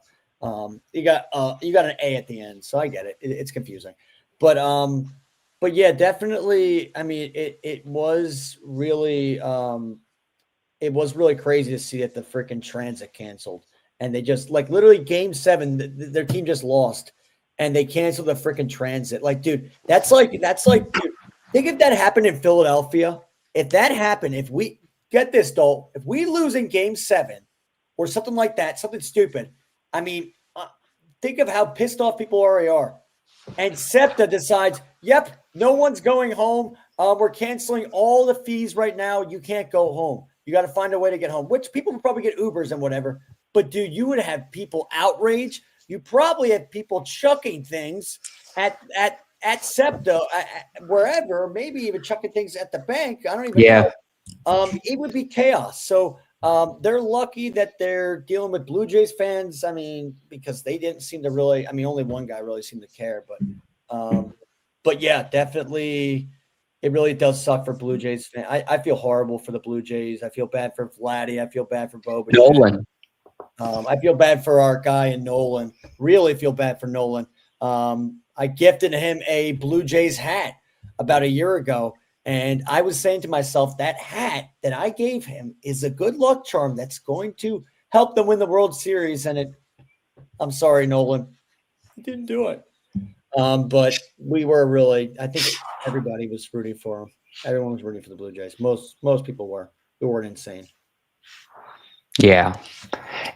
you got an A at the end. So I get it. It's confusing. But yeah, definitely. I mean, it was really crazy to see that the freaking Transit canceled. And they just literally game 7, their team just lost and they canceled the freaking Transit. Like, dude, that's like, dude, think if that happened in Philadelphia, if that happened, if we get this, Dol, if we lose in game 7 or something like that, something stupid. I mean, think of how pissed off people already are. And SEPTA decides, yep, no one's going home. We're canceling all the fees right now. You can't go home. You got to find a way to get home, which people would probably get Ubers and whatever. But, dude, you would have people outraged. You probably have people chucking things at SEPTA, wherever, maybe even chucking things at the bank. I don't even know. It would be chaos. So they're lucky that they're dealing with Blue Jays fans. I mean, because they didn't seem to really – I mean, only one guy really seemed to care. But yeah, definitely it really does suck for Blue Jays fans. I feel horrible for the Blue Jays. I feel bad for Vladdy. I feel bad for Boba. Nolan. I feel bad for our guy in Nolan. Really feel bad for Nolan. I gifted him a Blue Jays hat about a year ago, and I was saying to myself, that hat that I gave him is a good luck charm that's going to help them win the World Series. And I'm sorry, Nolan, he didn't do it. But we were really, I think everybody was rooting for him. Everyone was rooting for the Blue Jays. Most people were. They weren't insane. Yeah,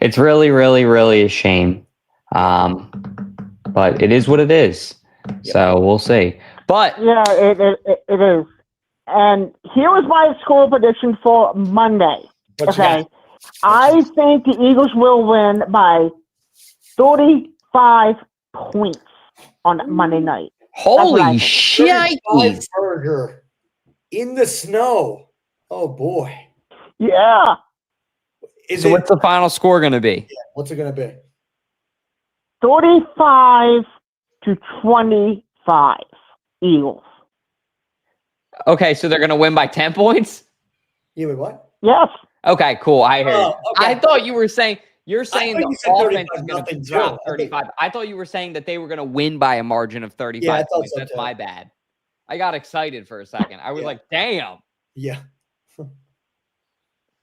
it's really, really, really a shame. But it is what it is. Yep. So we'll see. But yeah, it is. And here was my score prediction for Monday. Okay. I think the Eagles will win by 35 points on Monday night. Holy shit! Burger in the snow. Oh boy. Yeah. So what's the final score going to be? Yeah, what's it going to be? 35-25 Eagles. Okay, so they're going to win by 10 points? Yeah, wait, what? Yes. Okay, cool. I heard. Okay. I thought you were saying the offense is going to drop 35. I thought you were saying that they were going to win by a margin of 35 points. That's my bad. I got excited for a second. I was like, damn. Yeah.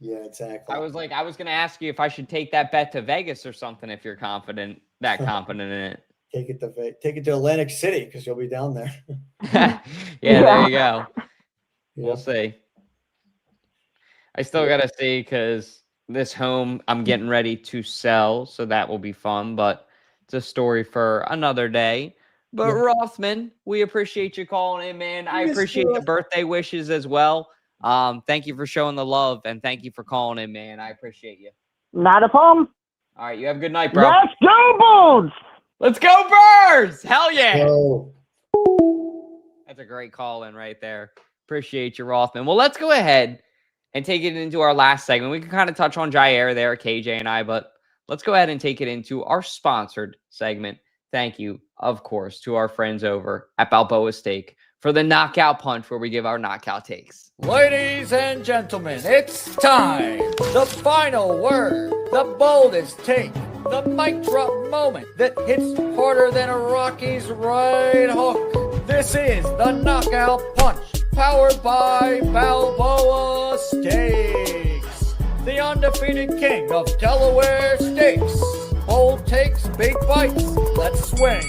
Yeah, exactly. I was going to ask you if I should take that bet to Vegas or something if you're confident in it. Take it to Atlantic City because you'll be down there. Yeah, there you go. We'll see. I still got to see because this home I'm getting ready to sell, so that will be fun, but it's a story for another day. But Rothman, we appreciate you calling in, man. I appreciate the birthday wishes as well. Thank you for showing the love, and thank you for calling in, man. I appreciate you. Not a problem. All right, you have a good night, bro. Let's go, Birds! Let's go, Birds! Hell yeah! That's a great call in right there. Appreciate you, Rothman. Well, let's go ahead and take it into our last segment. We can kind of touch on Jaire there, KJ and I, but let's go ahead and take it into our sponsored segment. Thank you, of course, to our friends over at Balboa Steak for the knockout punch where we give our knockout takes. Ladies and gentlemen, it's time. The final word, the boldest take, the mic drop moment that hits harder than a Rocky's right hook. This is the knockout punch, powered by Balboa Steaks, the undefeated king of Delaware steaks. Bold takes, big bites. Let's swing.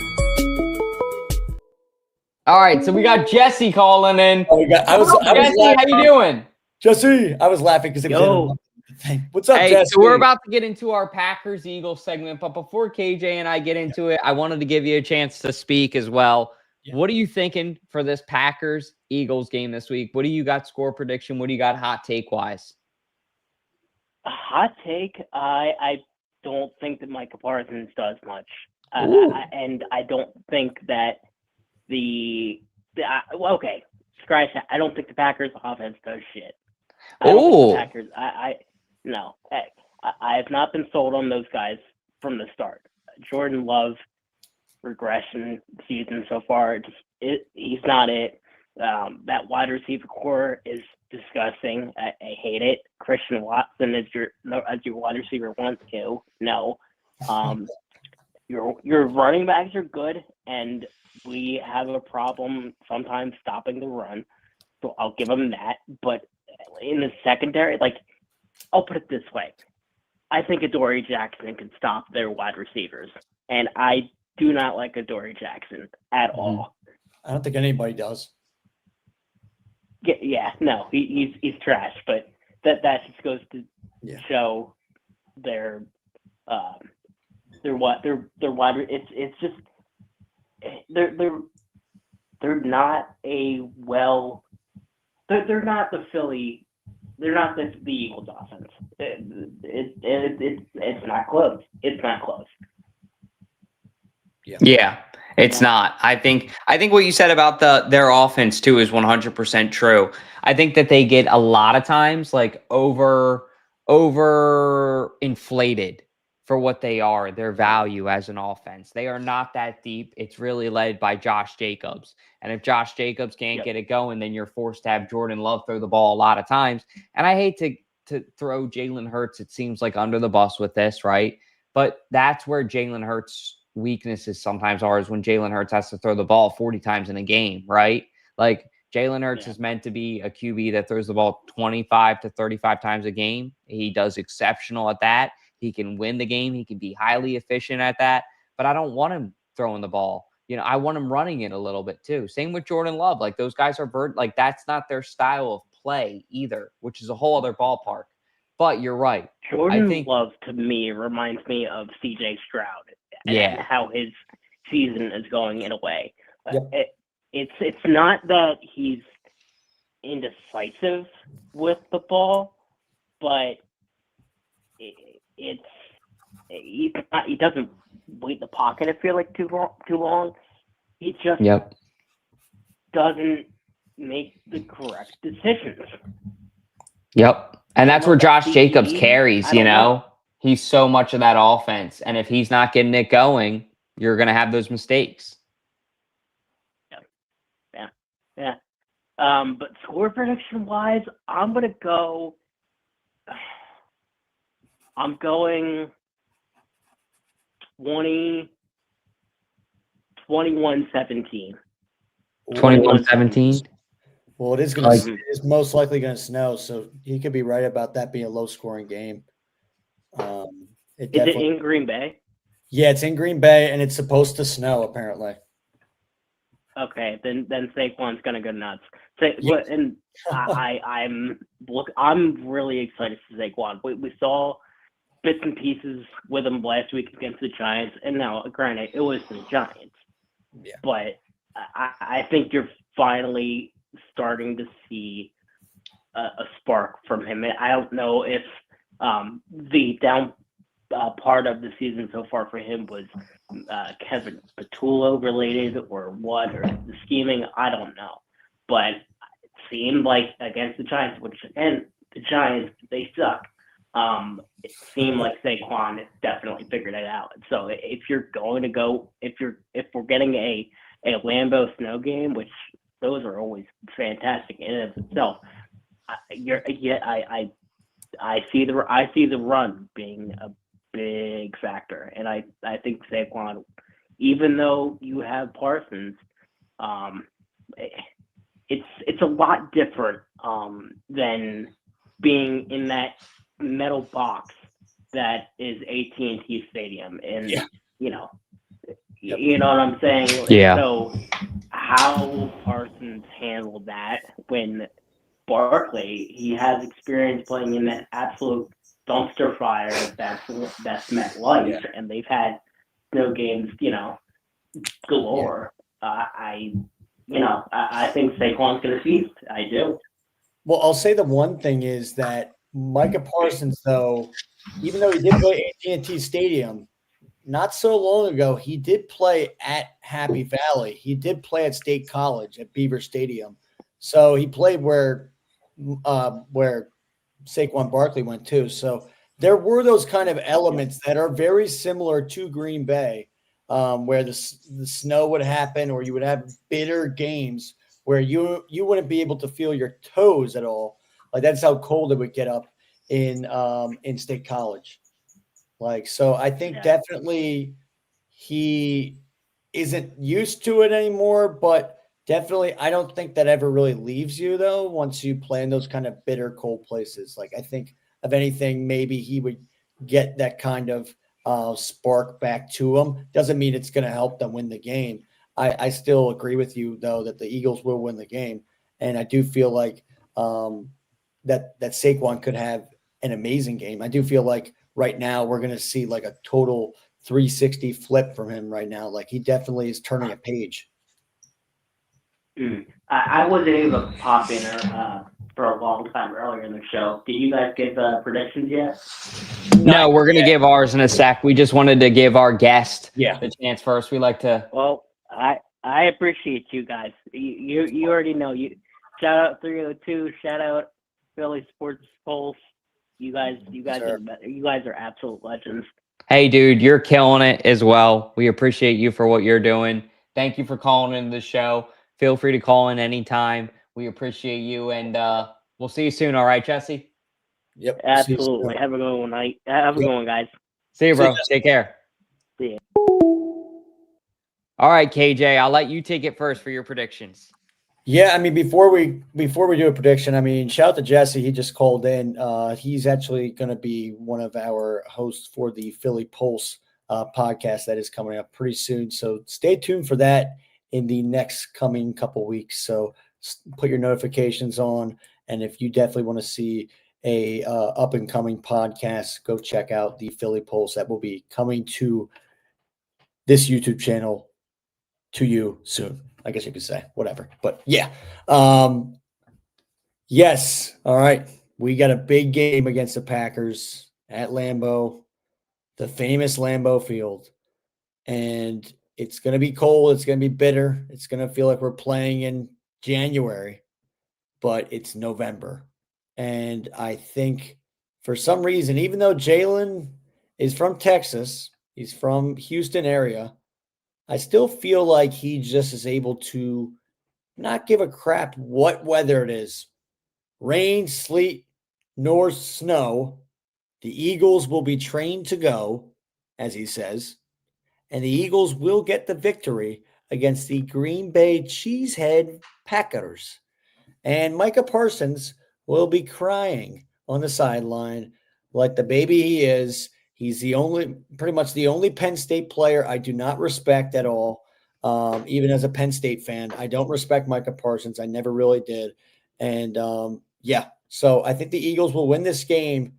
All right, so we got Jesse calling in. Jesse, how you doing? Jesse, I was laughing because it was What's up, Jesse? So we're about to get into our Packers-Eagles segment, but before KJ and I get into it, I wanted to give you a chance to speak as well. Yeah. What are you thinking for this Packers-Eagles game this week? What do you got score prediction? What do you got hot take-wise? Hot take? I don't think that Micah Parsons does much. And I don't think that okay, scratch that. I don't think the Packers offense does shit. I don't think the Packers. No. I have not been sold on those guys from the start. Jordan Love regression season so far. He's not it. That wide receiver core is disgusting. I hate it. Christian Watson as your wide receiver 1, 2. No. Your running backs are good, and we have a problem sometimes stopping the run. So I'll give them that. But in the secondary, I'll put it this way. I think Adoree Jackson can stop their wide receivers. And I do not like Adoree Jackson at all. I don't think anybody does. Yeah, no, he's trash. But that just goes to show their wide. It's just they're not they're not the Philly. They're not the Eagles offense. It's not close. It's not close. Yeah, it's not. I think what you said about their offense too is 100% true. I think that they get a lot of times over inflated for what they are, their value as an offense. They are not that deep. It's really led by Josh Jacobs. And if Josh Jacobs can't get it going, then you're forced to have Jordan Love throw the ball a lot of times. And I hate to throw Jalen Hurts, it seems like, under the bus with this, right? But that's where Jalen Hurts' weaknesses sometimes are, is when Jalen Hurts has to throw the ball 40 times in a game, right? Jalen Hurts is meant to be a QB that throws the ball 25 to 35 times a game. He does exceptional at that. He can win the game. He can be highly efficient at that. But I don't want him throwing the ball. I want him running it a little bit too. Same with Jordan Love. Those guys are that's not their style of play either, which is a whole other ballpark. But you're right. Jordan Love, to me, reminds me of C.J. Stroud and how his season is going in a way. It's not that he's indecisive with the ball, but he doesn't wait in the pocket, I feel like, too long. He just doesn't make the correct decisions. Yep. And that's where Josh Jacobs carries, He's so much of that offense. And if he's not getting it going, you're going to have those mistakes. Yeah. But score prediction-wise, I'm going 21-17. 21-17? Well, it is most likely going to snow, so he could be right about that being a low-scoring game. Is it in Green Bay? Yeah, it's in Green Bay, and it's supposed to snow, apparently. Okay, then Saquon's going to go nuts. And I'm really excited for Saquon. We saw bits and pieces with him last week against the Giants, and now, granted, it was the Giants. Yeah. But I think you're finally starting to see a spark from him. I don't know if the down part of the season so far for him was Kevin Patullo related or what, or the scheming. I don't know. But it seemed like against the Giants, which, again, the Giants, they suck. It seemed like Saquon definitely figured it out. So if you're going to go, if we're getting a Lambeau snow game, which those are always fantastic in and of itself, I see the run being a big factor, and I think Saquon, even though you have Parsons, it's a lot different than being in that metal box that is AT&T Stadium, and you know what I'm saying. Yeah. So how Parsons handled that when Barkley, he has experience playing in that absolute dumpster fire that's MetLife, and they've had snow games, galore. I think Saquon's going to feast. I do. Well, I'll say the one thing is that Micah Parsons, though, even though he did play AT&T Stadium, not so long ago, he did play at Happy Valley. He did play at State College at Beaver Stadium. So he played where Saquon Barkley went too. So there were those kind of elements that are very similar to Green Bay, where the snow would happen, or you would have bitter games where you wouldn't be able to feel your toes at all. Like that's how cold it would get up in State College. Like, so I think definitely he isn't used to it anymore, but definitely I don't think that ever really leaves you though once you play in those kind of bitter cold places. Like I think if anything, maybe he would get that kind of spark back to him. Doesn't mean it's going to help them win the game. I still agree with you though that the Eagles will win the game, and I do feel like that Saquon could have an amazing game. I do feel like right now we're going to see like a total 360 flip from him right now. Like he definitely is turning a page. I wasn't able to pop in for a long time earlier in the show. Did you guys give predictions yet? No, we're going to give ours in a sec. We just wanted to give our guest the chance first. We like to. Well, I appreciate you guys. You already know. You shout out 302. Shout out Philly Sports Pulse. You guys are absolute legends. Hey, dude, you're killing it as well. We appreciate you for what you're doing. Thank you for calling into the show. Feel free to call in anytime. We appreciate you, and we'll see you soon. All right, Jesse? Yep. Absolutely. Have a good one, night. Have a good one, guys. See you, bro. Take care. See ya. All right, KJ, I'll let you take it first for your predictions. Yeah, I mean, before we do a prediction, I mean, shout out to Jesse. He just called in. He's actually going to be one of our hosts for the Philly Pulse podcast that is coming up pretty soon. So stay tuned for that in the next coming couple weeks. So put your notifications on, and if you definitely want to see a up and coming podcast, go check out the Philly Pulse. That will be coming to this YouTube channel to you soon. I guess you could say whatever, but yeah. Yes. All right. We got a big game against the Packers at Lambeau, the famous Lambeau Field. And it's going to be cold. It's going to be bitter. It's going to feel like we're playing in January, but it's November. And I think for some reason, even though Jalen is from Texas, he's from Houston area, I still feel like he just is able to not give a crap what weather it is. Rain, sleet, nor snow. The Eagles will be trained to go, as he says, and the Eagles will get the victory against the Green Bay Cheesehead Packers. And Micah Parsons will be crying on the sideline like the baby he is. He's pretty much the only Penn State player I do not respect at all. Even as a Penn State fan, I don't respect Micah Parsons. I never really did. And so I think the Eagles will win this game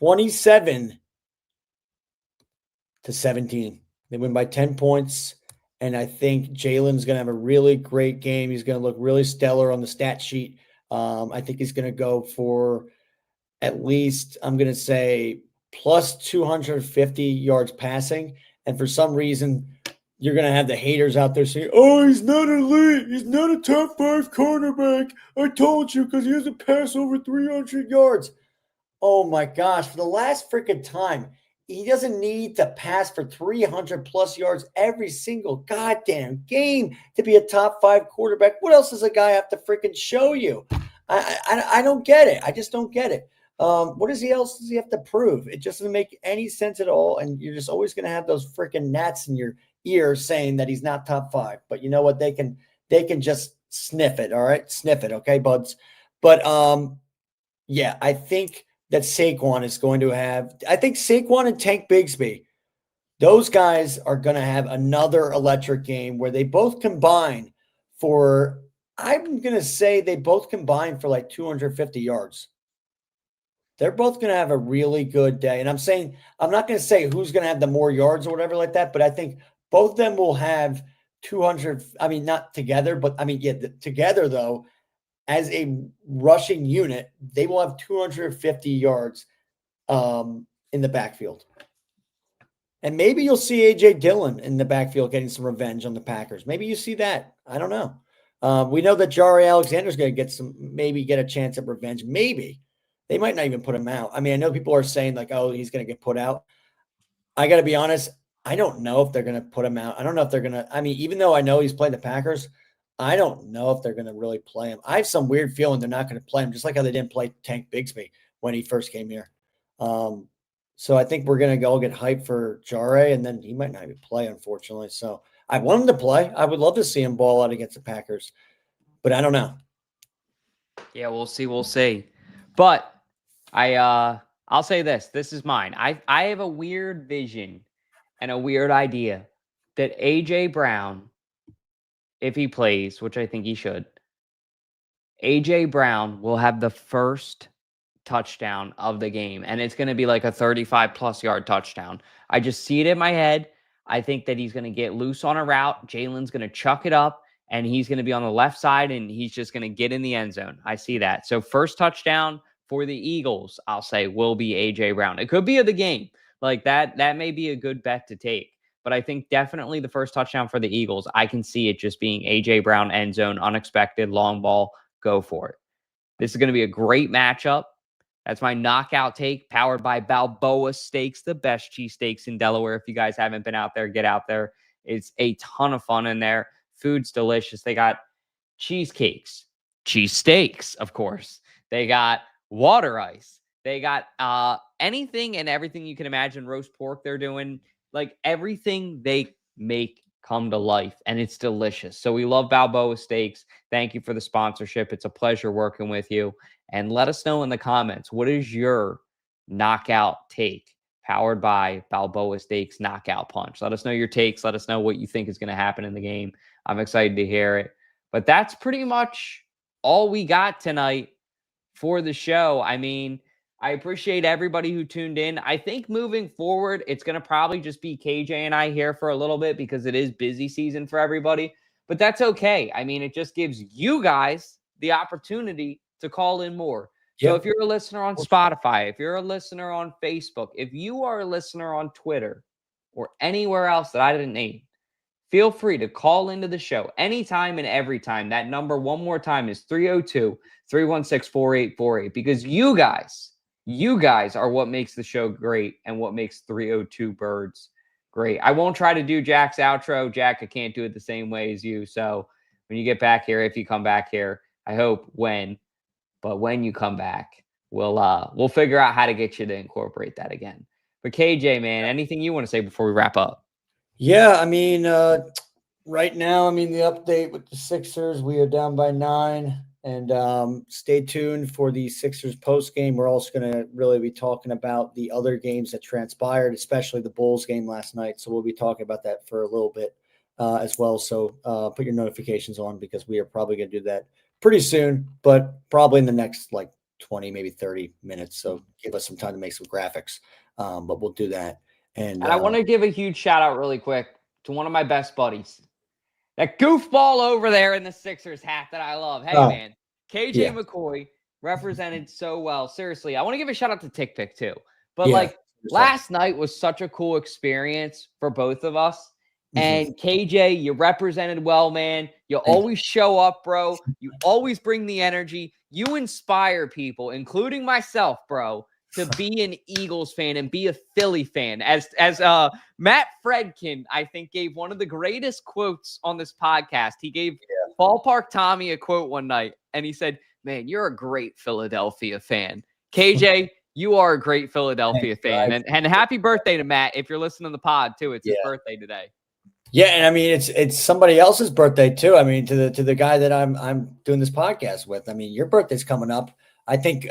27-17. They win by 10 points. And I think Jalen's going to have a really great game. He's going to look really stellar on the stat sheet. I think he's going to go for at least, I'm going to say, plus 250 yards passing. And for some reason, you're going to have the haters out there saying, oh, he's not elite. He's not a top 5 cornerback. I told you, because he hasn't passed over 300 yards. Oh, my gosh. For the last freaking time, he doesn't need to pass for 300-plus yards every single goddamn game to be a top 5 quarterback. What else does a guy have to freaking show you? I don't get it. I just don't get it. What else does he have to prove? It just doesn't make any sense at all. And you're just always going to have those freaking gnats in your ear saying that he's not top 5. But you know what? They can just sniff it. All right. Sniff it. Okay, buds. But I think that Saquon is going to have, I think Saquon and Tank Bigsby, those guys are going to have another electric game where they both combine for, I'm going to say they both combine for like 250 yards. They're both going to have a really good day. And I'm not going to say who's going to have the more yards or whatever like that, but I think both of them will have 200. I mean, not together, but together though, as a rushing unit, they will have 250 yards in the backfield. And maybe you'll see A.J. Dillon in the backfield getting some revenge on the Packers. Maybe you see that. I don't know. We know that Jaire Alexander is going to maybe get a chance at revenge. Maybe. They might not even put him out. I mean, I know people are saying like, oh, he's going to get put out. I got to be honest. I don't know if they're going to put him out. I don't know if they're going to, I mean, even though I know he's playing the Packers, I don't know if they're going to really play him. I have some weird feeling they're not going to play him, just like how they didn't play Tank Bigsby when he first came here. So I think we're going to go get hyped for Jaire, and then he might not even play, unfortunately. So I want him to play. I would love to see him ball out against the Packers, but I don't know. Yeah, we'll see. We'll see. But I'll say this. This is mine. I have a weird vision and a weird idea that A.J. Brown, if he plays, which I think he should, A.J. Brown will have the first touchdown of the game, and it's going to be like a 35-plus yard touchdown. I just see it in my head. I think that he's going to get loose on a route. Jalen's going to chuck it up, and he's going to be on the left side, and he's just going to get in the end zone. I see that. So first touchdown for the Eagles, I'll say, will be A.J. Brown. It could be of the game. Like that may be a good bet to take. But I think definitely the first touchdown for the Eagles, I can see it just being A.J. Brown, end zone, unexpected, long ball, go for it. This is going to be a great matchup. That's my knockout take, powered by Balboa Steaks, the best cheesesteaks in Delaware. If you guys haven't been out there, get out there. It's a ton of fun in there. Food's delicious. They got cheesecakes, cheesesteaks, of course. They got water ice. They got anything and everything you can imagine. Roast pork they're doing. Like everything they make come to life, and it's delicious. So we love Balboa Steaks. Thank you for the sponsorship. It's a pleasure working with you. And let us know in the comments, what is your knockout take powered by Balboa Steaks Knockout Punch? Let us know your takes. Let us know what you think is going to happen in the game. I'm excited to hear it. But that's pretty much all we got tonight for the show. I mean, I appreciate everybody who tuned in. I think moving forward, it's going to probably just be KJ and I here for a little bit because it is busy season for everybody. But that's okay. I mean, it just gives you guys the opportunity to call in more. So if you're a listener on Spotify, if you're a listener on Facebook, if you are a listener on Twitter or anywhere else that I didn't name, feel free to call into the show anytime and every time. That number, one more time, is 302-316-4848 because you guys are what makes the show great and what makes 302 Birds great. I won't try to do Jack's outro. Jack, I can't do it the same way as you. So when you get back here, if you come back here, I hope when you come back, we'll figure out how to get you to incorporate that again. But KJ, man, anything you want to say before we wrap up? Yeah, I mean, right now, the update with the Sixers, we are down by 9. And stay tuned for the Sixers post game. We're also going to really be talking about the other games that transpired, especially the Bulls game last night. So we'll be talking about that for a little bit as well. So put your notifications on because we are probably going to do that pretty soon, but probably in the next 20, maybe 30 minutes. So give us some time to make some graphics, but we'll do that. And I want to give a huge shout out really quick to one of my best buddies. That goofball over there in the Sixers hat that I love. Hey, man, KJ McCoy represented so well. Seriously, I want to give a shout out to Tick Pick too. But last night was such a cool experience for both of us. And KJ, you represented well, man. You always show up, bro. You always bring the energy. You inspire people, including myself, bro, to be an Eagles fan and be a Philly fan. As Matt Fredkin, I think, gave one of the greatest quotes on this podcast. He gave Ballpark Tommy a quote one night, and he said, man, you're a great Philadelphia fan. KJ, you are a great Philadelphia fan. And happy birthday to Matt. If you're listening to the pod, too, it's his birthday today. Yeah, and it's somebody else's birthday, too. To the guy that I'm doing this podcast with. Your birthday's coming up. I think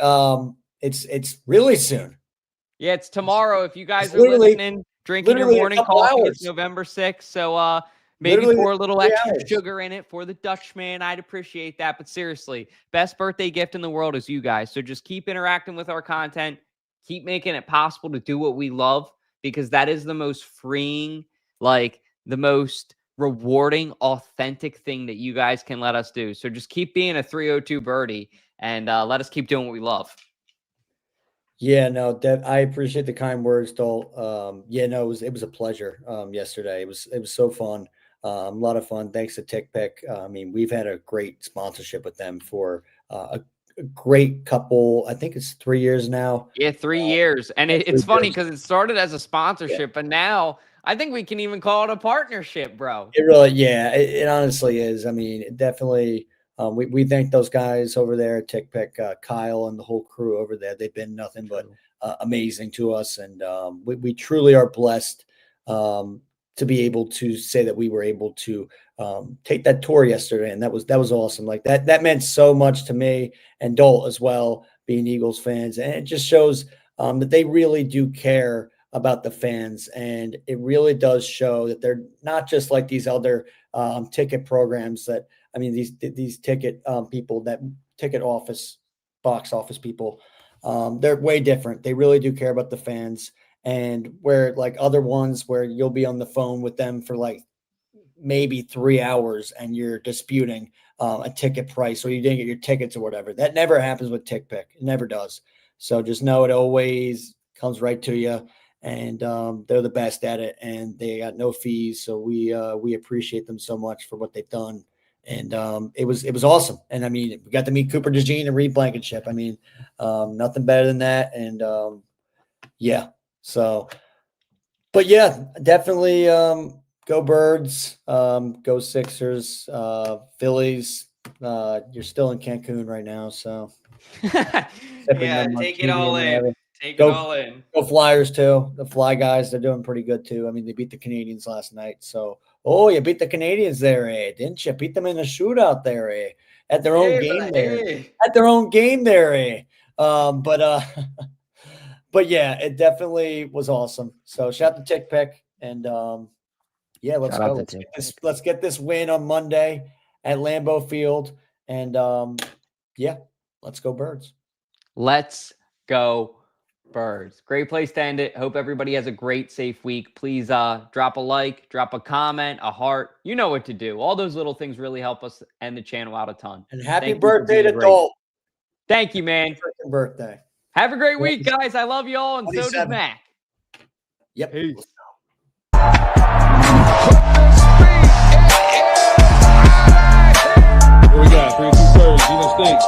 it's really soon. Yeah, it's tomorrow. If you guys are listening, drinking your morning coffee, it's November 6th. So maybe pour a little extra sugar in it for the Dutchman. I'd appreciate that. But seriously, best birthday gift in the world is you guys. So just keep interacting with our content. Keep making it possible to do what we love because that is the most freeing, the most rewarding, authentic thing that you guys can let us do. So just keep being a 302 birdie and let us keep doing what we love. Yeah, no, I appreciate the kind words, Dol. Yeah, no, it was a pleasure yesterday. It was so fun. A lot of fun. Thanks to TickPick. I mean, we've had a great sponsorship with them for a great couple. I think it's 3 years now. Yeah, 3 years. And it's 3 funny years. because it started as a sponsorship, and now I think we can even call it a partnership, bro. It really, yeah, it honestly is. I mean, it definitely. We thank those guys over there at TickPick, Kyle and the whole crew over there. They've been nothing but amazing to us, and we truly are blessed to be able to say that we were able to take that tour yesterday, and that was awesome. Like that meant so much to me and Dolt as well, being Eagles fans, and it just shows that they really do care about the fans, and it really does show that they're not just like these other ticket programs that. I mean, these ticket people, that ticket office, box office people, they're way different. They really do care about the fans. And where like other ones where you'll be on the phone with them for like maybe 3 hours and you're disputing a ticket price or you didn't get your tickets or whatever. That never happens with TickPick. It never does. So just know it always comes right to you. And they're the best at it, and they got no fees. So we appreciate them so much for what they've done. And it was awesome. And I mean, we got to meet Cooper DeJean and Reed Blankenship. I mean, nothing better than that. And yeah, so, but yeah, definitely go Birds, go Sixers, Phillies. You're still in Cancun right now, so Yeah, take it all in. Take it all in. Go Flyers too. The Fly guys, they're doing pretty good too. I mean, they beat the Canadians last night. So, you beat the Canadians there, didn't you? Beat them in a shootout there, at their own game there. At their own game there, But yeah, it definitely was awesome. So shout out to TickPick, and yeah, let's go. Let's get this win on Monday at Lambeau Field, and yeah, let's go Birds. Let's go Birds. Great place to end it. Hope everybody has a great, safe week. Please drop a like, drop a comment, a heart. You know what to do. All those little things really help us and the channel out a ton. And happy birthday to Dalton. Thank you, man. Freaking birthday. Have a great week, guys. I love you all, and so does Mac. Yep. Peace. Here we go. 302 birds. You know, stinks.